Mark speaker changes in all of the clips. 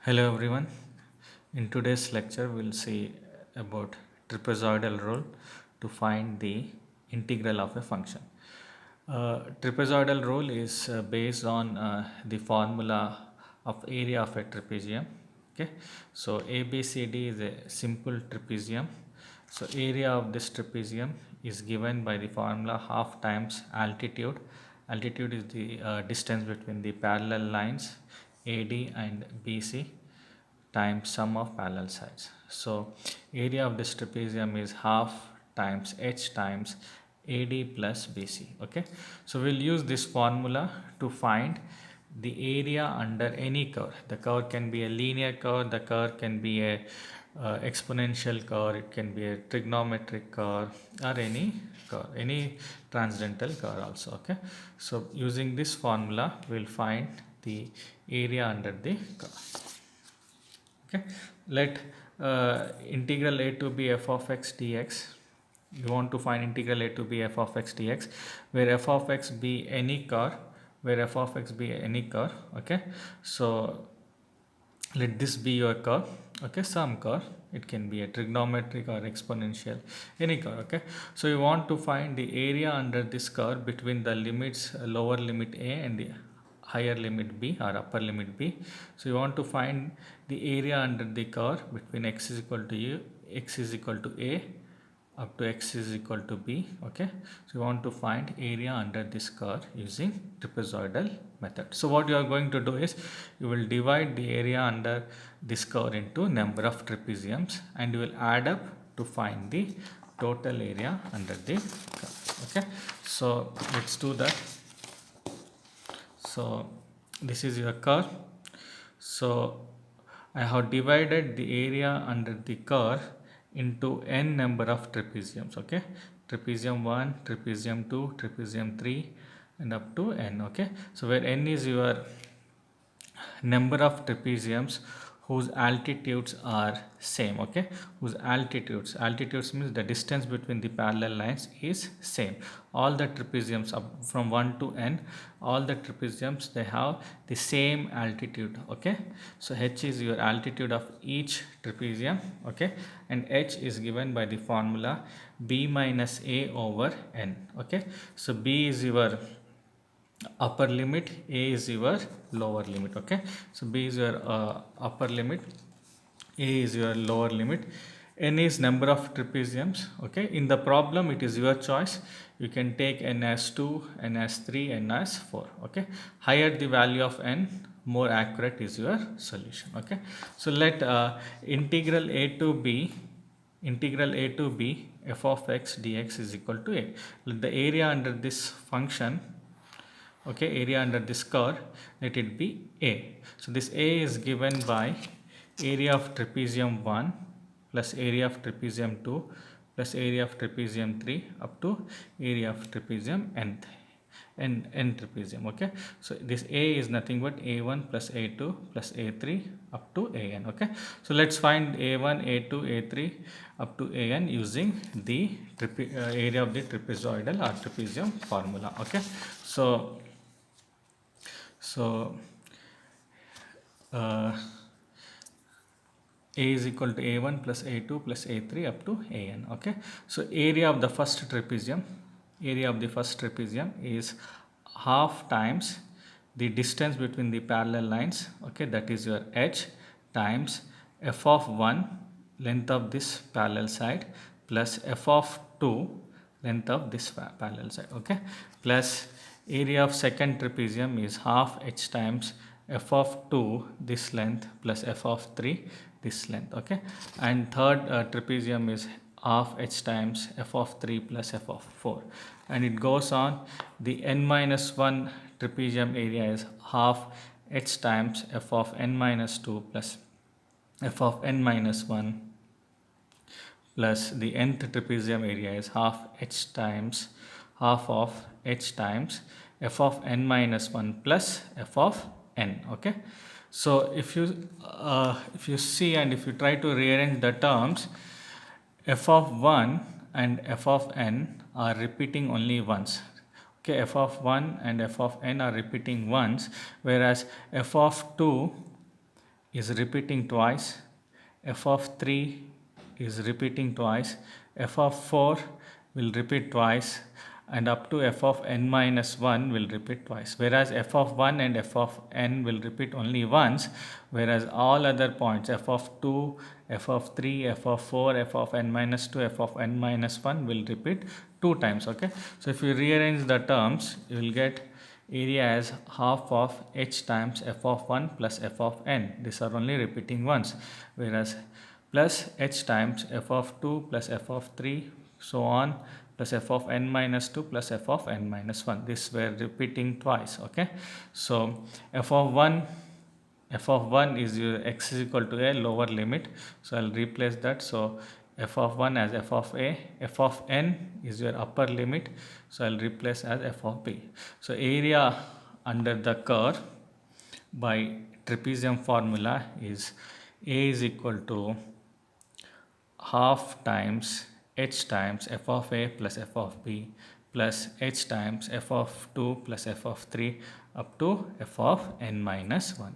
Speaker 1: Hello everyone. In today's lecture, we'll see about trapezoidal rule to find the integral of a function. Trapezoidal rule is based on the formula of area of a trapezium. Okay, so ABCD is a simple trapezium. So area of this trapezium is given by the formula half times altitude. Altitude is the distance between the parallel lines AD and BC times sum of parallel sides. So area of this trapezium is half times h times AD plus BC. Okay, so we'll use this formula to find the area under any curve. The curve can be a linear curve, the curve can be a exponential curve, it can be a trigonometric curve, or any curve, any transcendental curve also. Okay, so using this formula we'll find the area under the curve. Okay, let integral a to b f of x dx. You want to find integral a to b f of x dx, where f of x be any curve, where f of x be any curve. Okay, so let this be your curve. Okay, some curve, it can be a trigonometric or exponential, any curve. Okay, so you want to find the area under this curve between the limits lower limit a and the higher limit b or upper limit b. So you want to find the area under the curve between x is equal to u, x is equal to a up to x is equal to b. Okay, so you want to find area under this curve using trapezoidal method. So what you are going to do is you will divide the area under this curve into number of trapeziums and you will add up to find the total area under the curve. Okay, so let's do that. So this is your curve. So I have divided the area under the curve into n number of trapeziums. Okay, trapezium 1, trapezium 2, trapezium 3 and up to n. Okay, so where n is your number of trapeziums whose altitudes are same. Okay, whose altitudes means the distance between the parallel lines is same. All the trapeziums up from 1 to n, all the trapeziums, they have the same altitude. Okay, so h is your altitude of each trapezium. Okay, and h is given by the formula b minus a over n. Okay, so b is your upper limit, a is your lower limit. Okay, so b is your upper limit, a is your lower limit, n is number of trapeziums. Okay, in the problem it is your choice. You can take n as 2, n as 3, n as 4. Okay, higher the value of n, more accurate is your solution. Okay, so let integral a to b f of x dx is equal to a. Let the area under this function, okay, area under this curve, let it be a. So this a is given by area of trapezium 1 plus area of trapezium 2 plus area of trapezium 3 up to area of trapezium n trapezium. Okay, so this a is nothing but a1 plus a2 plus a3 up to an. Okay, so let's find a1, a2, a3 up to an using the area of the trapezoidal or trapezium formula. Okay, so uh, a is equal to a1 plus a2 plus a3 up to an. Okay, so area of the first trapezium, is half times the distance between the parallel lines. Okay, that is your h, times f of 1, length of this parallel side, plus f of 2, length of this parallel side. Okay, plus area of second trapezium is half h times f of 2 this length plus f of 3 this length. Okay, and third trapezium is half h times f of 3 plus f of 4, and it goes on. The n minus 1 trapezium area is half h times f of n minus 2 plus f of n minus 1, plus the nth trapezium area is half of h times f of n minus 1 plus f of n. Okay, so if you see and if you try to rearrange the terms, f of 1 and f of n are repeating only once. Okay, f of 1 and f of n are repeating once, whereas f of 2 is repeating twice, f of 3 is repeating twice, f of 4 will repeat twice, and up to f of n minus 1 will repeat twice, whereas f of 1 and f of n will repeat only once, whereas all other points f of 2, f of 3, f of 4, f of n minus 2, f of n minus 1 will repeat 2 times. Okay, so if you rearrange the terms, you will get area as half of h times f of 1 plus f of n. These are only repeating once, whereas plus h times f of 2 plus f of 3 so on plus f of n minus 2 plus f of n minus 1. This were repeating twice. Okay, so f of 1 is your x is equal to a lower limit, so I'll replace that. So f of 1 as f of a, f of n is your upper limit, so I'll replace as f of b. So area under the curve by trapezium formula is a is equal to half times h times f of a plus f of b plus h times f of 2 plus f of 3 up to f of n minus 1.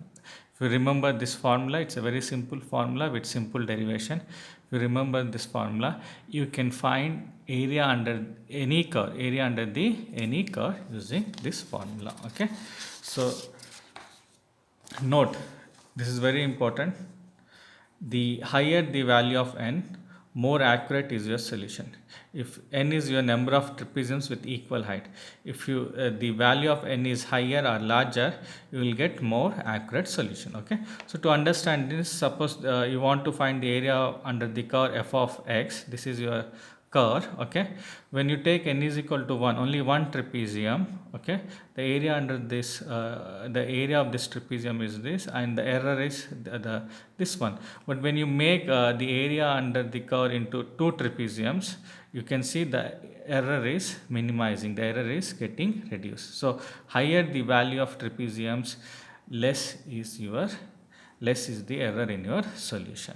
Speaker 1: If you remember this formula, it's a very simple formula with simple derivation. If you remember this formula, you can find area under any curve, any curve using this formula. Okay, so note, this is very important. The higher the value of n, more accurate is your solution. If n is your number of trapeziums with equal height, if you the value of n is higher or larger, you will get more accurate solution. Okay, so to understand this, suppose you want to find the area under the curve f of x. This is your curve. Okay, when you take n is equal to 1, only one trapezium. Okay, the area under this the area of this trapezium is this, and the error is this one. But when you make the area under the curve into two trapeziums, you can see the error is minimizing, the error is getting reduced. So higher the value of trapeziums, less is the error in your solution.